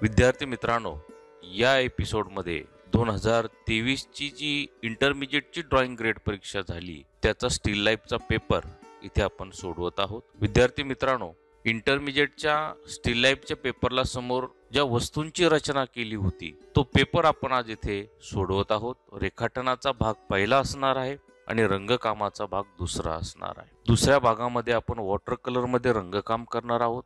विद्यार्थी मित्रांनो, या एपिसोडमध्ये 2023 ची जी इंटरमिजिएटची ड्रॉइंग ग्रेड परीक्षा झाली त्याचा स्टील लाईफचा पेपर इथे आपण सोडवत आहोत. विद्यार्थी मित्रांनो, इंटरमिजिएटच्या स्टील लाईफच्या पेपरला समोर ज्या वस्तूंची रचना केली होती तो पेपर आपण आज इथे सोडवत आहोत. रेखाटनाचा भाग पहिला असणार आहे आणि रंगकामाचा भाग दुसरा असणार आहे. दुसऱ्या भागामध्ये आपण वॉटर कलर मध्ये रंगकाम करणार आहोत.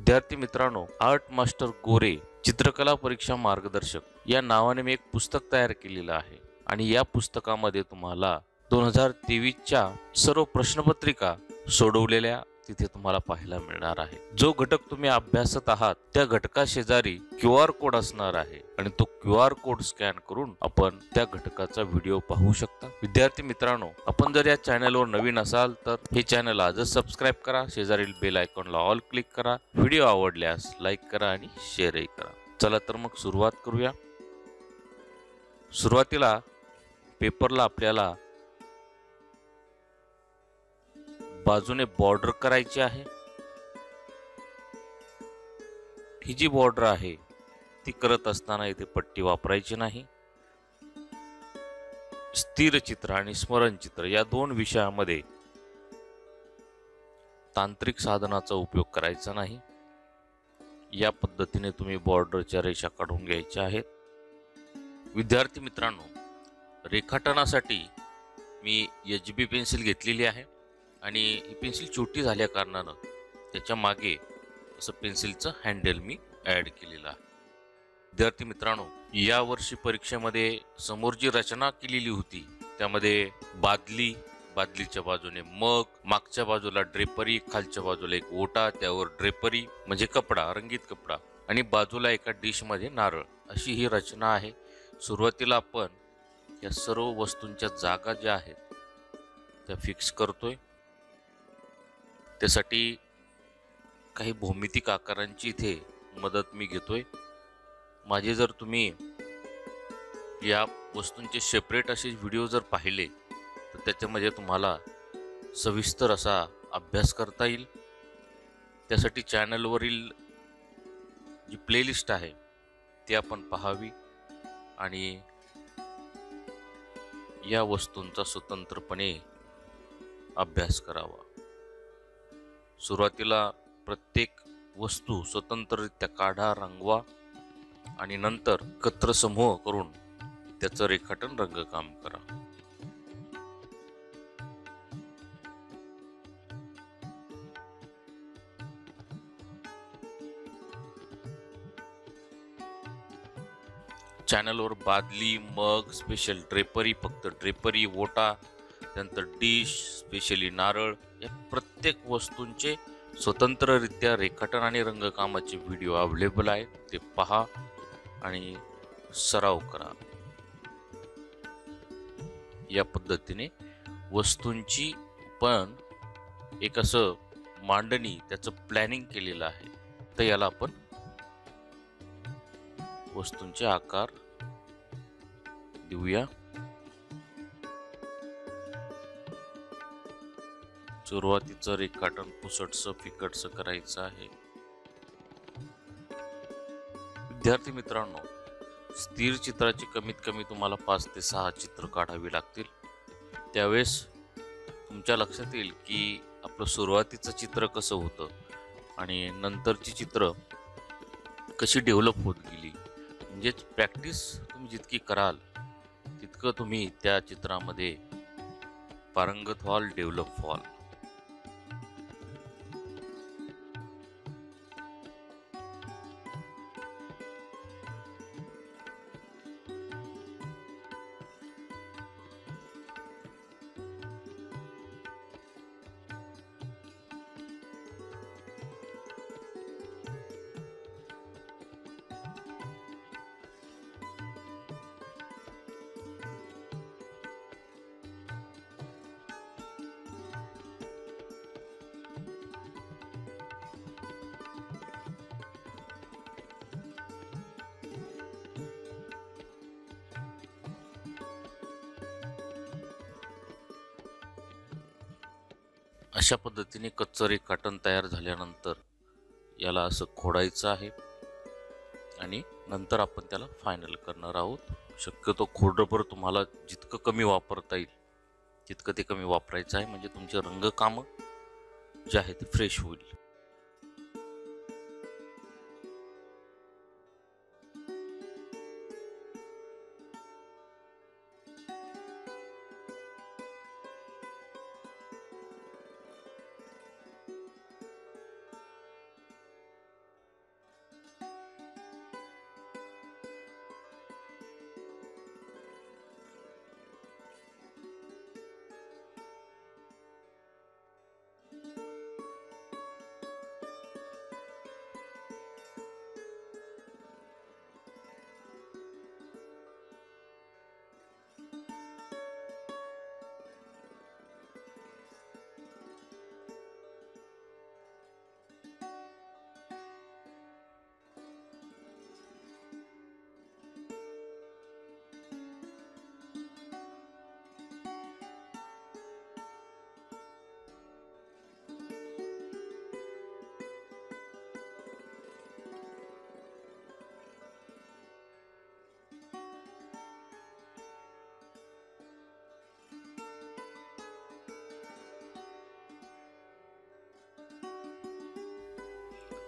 विद्यार्थी मित्रांनो, आर्ट मास्टर गोरे चित्रकला परीक्षा मार्गदर्शक या नावाने मी एक पुस्तक तयार केलेलं आहे आणि या पुस्तकामध्ये तुम्हाला 2023च्या सर्व प्रश्नपत्रिका सोडवलेल्या तिथे तुम्हाला पाहायला मिळणार आहे. जो घटक तुम्ही अभ्यासत आहात त्या घटका शेजारी QR कोड असणार आहे आणि तो QR कोड स्कॅन करून आपण त्या घटकाचा व्हिडिओ पाहू शकता. विद्यार्थी मित्रांनो, आपण जर या चॅनलवर नवीन असाल तर हे चॅनल आजच सबस्क्राईब करा, शेजारील बेल आयकॉनला ऑल क्लिक करा, व्हिडिओ आवडल्यास लाईक करा आणि शेअरही करा. चला तर मग सुरुवात करूया. सुरुवातीला पेपरला आपल्याला बाजूने बॉर्डर करायची आहे. ही जी बॉर्डर आहे ती करत असताना इथे पट्टी वापरायची नाही. स्थिर चित्र आणि स्मरण चित्र या दोन विषयामध्ये तांत्रिक साधनाचा उपयोग करायचा नाही. या पद्धतीने तुम्ही बॉर्डरच्या रेषा काढून घ्यायच्या आहेत. विद्यार्थी मित्रांनो, रेखाटनासाठी मी HB पेन्सिल घेतलेली आहे आणि ही पेन्सिल छोटी झाल्या कारणानं त्याच्या मागे असं पेन्सिलचं हँडल मी ऍड केलेलं आहे. विद्यार्थी मित्रांनो, या वर्षी परीक्षेमध्ये समोर जी रचना केलेली होती त्यामध्ये बादलीच्या बाजूने मग, मागच्या बाजूला ड्रेपरी, खालच्या बाजूला एक ओटा, त्यावर ड्रेपरी म्हणजे कपडा, रंगीत कपडा आणि बाजूला एका डिश मध्ये नारळ, अशी ही रचना आहे. सुरुवातीला आपण या सर्व वस्तूंच्या जागा ज्या आहेत त्या फिक्स करतोय. त्यासाठी काही भौमितिक आकारांची इथे मदत मी घेतोय. माझे जर तुम्ही या वस्तूंचे सेपरेट असे व्हिडिओ जर पाहिले तर त्याच्यामध्ये तुम्हाला सविस्तर असा अभ्यास करता येईल. त्यासाठी चॅनलवरील जी प्लेलिस्ट आहे ती आपण पाहावी आणि या वस्तूंचा स्वतंत्रपणे अभ्यास करावा. सुरुवातीला प्रत्येक वस्तू स्वतंत्ररित्या काढा, रंगवा आणि नंतर एकत्र समूह करून त्याचं रेखाटन रंगकाम करा. चॅनलवर बादली, मग, स्पेशल ड्रेपरी, फक्त ड्रेपरी, ओटा, त्यानंतर डिश, स्पेशली नारळ, या प्रत्येक वस्तूंचे स्वतंत्ररित्या रेखाटन आणि रंगकामाचे व्हिडिओ अवेलेबल आहेत. ते पहा आणि सराव करा. या पद्धतीने वस्तूंची पण एक असं मांडणी, त्याचं प्लॅनिंग केलेलं आहे. तर याला आपण वस्तूंचे आकार देऊया. सुरुवातीचं रेखाटन पुसटसं फिकटसं करायचं आहे. विद्यार्थी मित्रांनो, स्थिर चित्राची कमीत कमी तुम्हाला 5 ते 6 चित्र काढावी लागतील. त्यावेळेस तुमच्या लक्षात येईल की आपलं सुरुवातीचं चित्र कसं होतं आणि नंतरची चित्र कशी डेव्हलप होत गेली. म्हणजेच प्रॅक्टिस तुम्ही जितकी कराल तितकं तुम्ही त्या चित्रामध्ये पारंगत व्हाल, डेव्हलप व्हाल. अशा पद्धतीने कच्चं रेखाटन तयार झाल्यानंतर याला असं खोडायचं आहे आणि नंतर आपण त्याला फायनल करणार आहोत. शक्यतो खोडरबर तुम्हाला जितकं कमी वापरता येईल तितकं ते कमी वापरायचं आहे, म्हणजे तुमचे रंगकाम जे आहे ते फ्रेश होईल.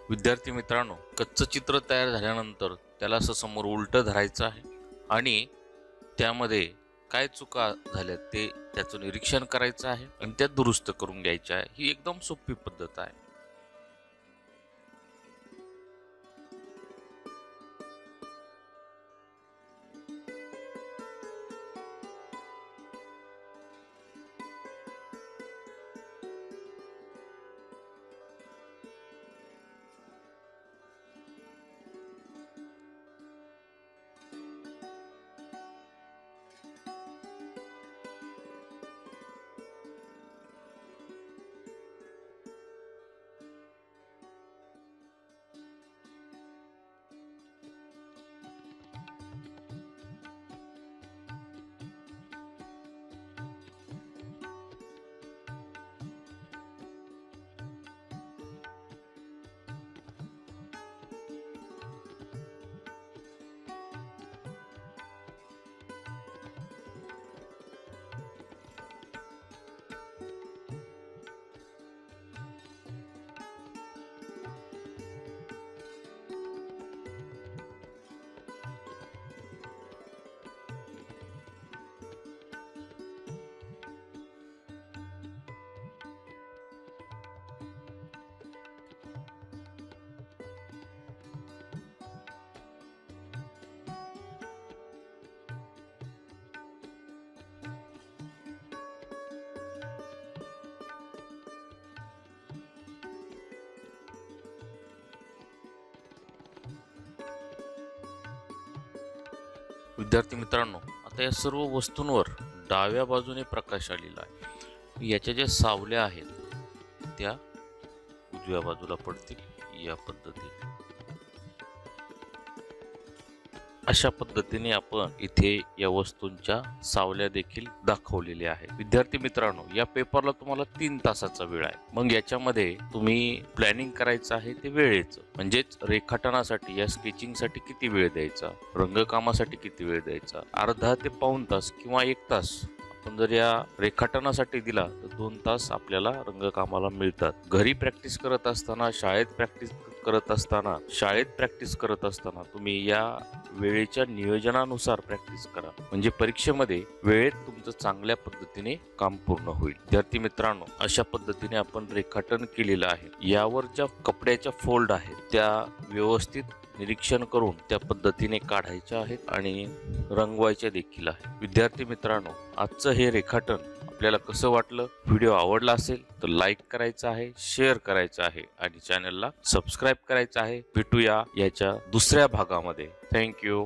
विद्यार्थी मित्रांनो, कच्चं चित्र तयार झाल्यानंतर त्याला असं समोर उलटं धरायचं आहे आणि त्यामध्ये काय चुका झाल्या ते त्याचं निरीक्षण करायचं आहे आणि त्या दुरुस्त करून घ्यायच्या आहे. ही एकदम सोपी पद्धत आहे. विद्यार्थी मित्रांनो, आता या सर्व वस्तूंवर डाव्या बाजूने प्रकाश आलेला आहे. याच्या ज्या सावल्या आहेत त्या उजव्या बाजूला पडतील या पद्धतीने. अशा पद्धतीने आपण इथे या वस्तूंच्या सावल्या देखील दाखवलेल्या आहेत. विद्यार्थी मित्रांनो, या पेपरला तुम्हाला 3 तासाचा वेळ आहे. मग याच्यामध्ये तुम्ही प्लॅनिंग करायचं आहे ते वेळेचं, म्हणजेच रेखाटनासाठी या स्केचिंगसाठी किती वेळ द्यायचा, रंगकामासाठी किती वेळ द्यायचा. अर्धा ते पाऊण तास किंवा 1 तास आपण जर या रेखाटनासाठी दिला तर 2 तास आपल्याला रंगकामाला मिळतात. घरी प्रॅक्टिस करत असताना, शाळेत प्रॅक्टिस करत असताना तुम्ही या वेळेच्या नियोजनानुसार प्रॅक्टिस करा, म्हणजे परीक्षेमध्ये वेळेत तुमचं चांगल्या पद्धतीने काम पूर्ण होईल. विद्यार्थी मित्रांनो, अशा पद्धतीने आपण रेखाटन केलेलं आहे. यावर ज्या कपड्याच्या फोल्ड आहेत त्या व्यवस्थित निरीक्षण करून त्या पद्धतीने काढायच्या आहेत आणि रंगवायच्या देखील आहे. विद्यार्थी मित्रांनो, आजचं हे रेखाटन आपल्याला कसं वाटलं? व्हिडिओ आवडला असेल तर लाईक करायचं आहे, शेअर करायचं आहे आणि चॅनलला सबस्क्राईब करायचं आहे. भेटूया याच्या दुसऱ्या भागामध्ये. थँक्यू.